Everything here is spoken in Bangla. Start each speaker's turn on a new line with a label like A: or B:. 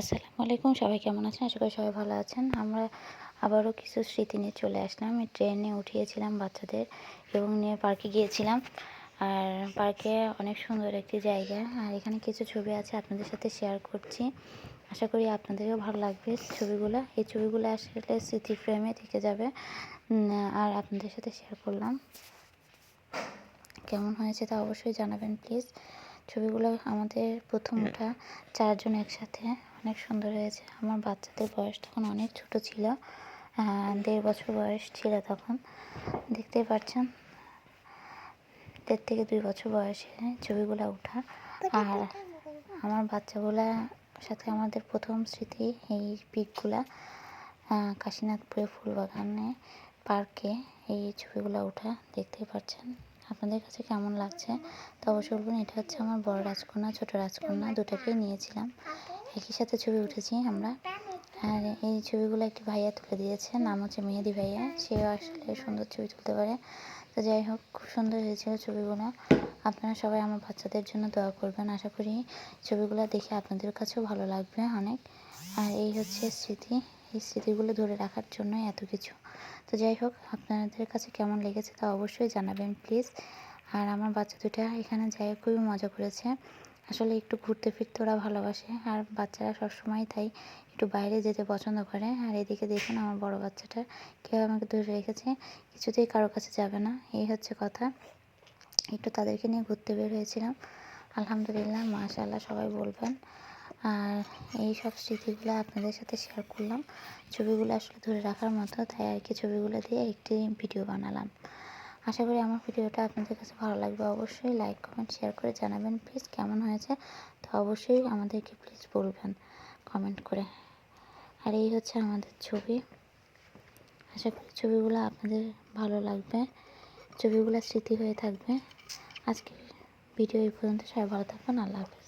A: আসসালামু আলাইকুম, সবাই কেমন আছেন? আশা করি সবাই ভালো আছেন। আমরা আবারও কিছু স্মৃতি নিয়ে চলে আসলাম। এই ট্রেনে উঠিয়েছিলাম বাচ্চাদের এবং নিয়ে পার্কে গিয়েছিলাম। আর পার্কে অনেক সুন্দর একটি জায়গা। আর এখানে কিছু ছবি আছে আপনাদের সাথে শেয়ার করছি। আশা করি আপনাদেরও ভালো লাগবে ছবিগুলো। এই ছবিগুলো আসলে স্মৃতি ফ্রেমে থেকে যাবে। আর আপনাদের সাথে শেয়ার করলাম। কেমন হয়েছে তা অবশ্যই জানাবেন প্লিজ। ছবিগুলো আমাদের প্রথম ওঠা 4 জন একসাথে, অনেক সুন্দর হয়েছে। আমার বাচ্চাদের বয়স তখন অনেক ছোট ছিল, 1.5 বছর বয়স ছিল তখন। দেখতেই পাচ্ছেন 1.5 থেকে 2 বছর বয়সে ছবিগুলো ওঠা। আর আমার বাচ্চাগুলা সাথে আমাদের প্রথম স্মৃতি এই পিকগুলা কাশীনাথপুরে ফুলবাগানে পার্কে এই ছবিগুলো ওঠা। দেখতেই পাচ্ছেন। আপনাদের কাছে কেমন লাগছে তো অবশ্যই বলবেন। এটা হচ্ছে আমার বড় রাজকন্যা, ছোট রাজকন্যা দুটাকেই নিয়েছিলাম। একই সাথে ছবি উঠেছি আমরা। আর এই ছবিগুলো একটি ভাইয়া তুলে দিয়েছে, নাম হচ্ছে মেহেদি ভাইয়া। সেও আসলে সুন্দর ছবি তুলতে পারে। তো যাই হোক, খুব সুন্দর হয়েছিল ছবিগুলো। আপনারা সবাই আমার বাচ্চাদের জন্য দোয়া করবেন। আশা করি ছবিগুলো দেখে আপনাদের কাছেও ভালো লাগবে অনেক। আর এই হচ্ছে স্মৃতি। এই স্মৃতিগুলো ধরে রাখার জন্য এত কিছু। তো যাই হোক, আপনাদের কাছে কেমন লেগেছে তা অবশ্যই জানাবেন প্লিজ। আর আমার বাচ্চা দুটা এখানে যাই খুবই মজা করেছে। আসলে একটু ঘুরতে ফিরতে ওরা ভালোবাসে। আর বাচ্চারা সবসময় তাই একটু বাইরে যেতে পছন্দ করে। আর এদিকে দেখুন আমার বড় বাচ্চাটা কেউ আমাকে ধরে রেখেছে, কিছুতেই কারো কাছে যাবে না। এই হচ্ছে কথা। একটু তাদেরকে নিয়ে ঘুরতে বের হয়েছিলাম। আলহামদুলিল্লাহ, মাশাআল্লাহ সবাই বলবেন। আর এই সব স্মৃতিগুলো আপনাদের সাথে শেয়ার করলাম। ছবিগুলো আসলে ধরে রাখার মতো, তাই আর কি ছবিগুলো দিয়ে একটি ভিডিও বানালাম। আশা করি আমার ভিডিওটা আপনাদের কাছে ভালো লাগবে। অবশ্যই লাইক, কমেন্ট, শেয়ার করে জানাবেন প্লিজ কেমন হয়েছে। তো অবশ্যই আমাদেরকে প্লিজ বলবেন কমেন্ট করে। আর এই হচ্ছে আমাদের ছবি। আশা করি ছবিগুলো আপনাদের ভালো লাগবে, ছবিগুলো স্মৃতি হয়ে থাকবে। আজকের ভিডিও এই পর্যন্ত। সবাই ভালো থাকবেন। আল্লাহ হাফেজ।